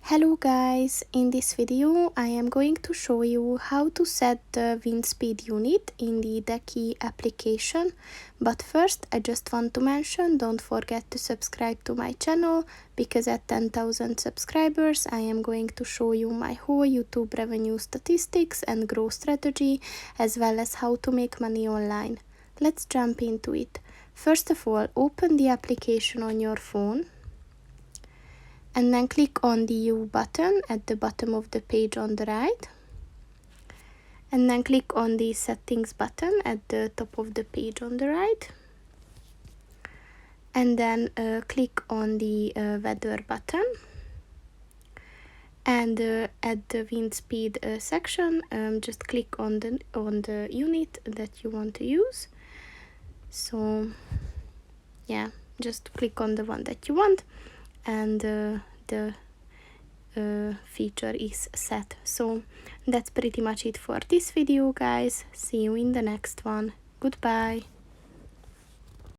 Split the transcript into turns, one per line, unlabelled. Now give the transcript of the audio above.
Hello guys, in this video I am going to show you how to set the wind speed unit in the Deckee application. But first I just want to mention, don't forget to subscribe to my channel, because at 10,000 subscribers I am going to show you my whole YouTube revenue statistics and growth strategy, as well as how to make money online. Let's jump into it. First of all, open the application on your phone. And then click on the U button at the bottom of the page on the right. And then click on the settings button at the top of the page on the right. And then click on the weather button. And at the wind speed section, just click on the unit that you want to use. So yeah, just click on the one that you want. And the feature is set. So that's pretty much it for this video, guys. See you in the next one. Goodbye.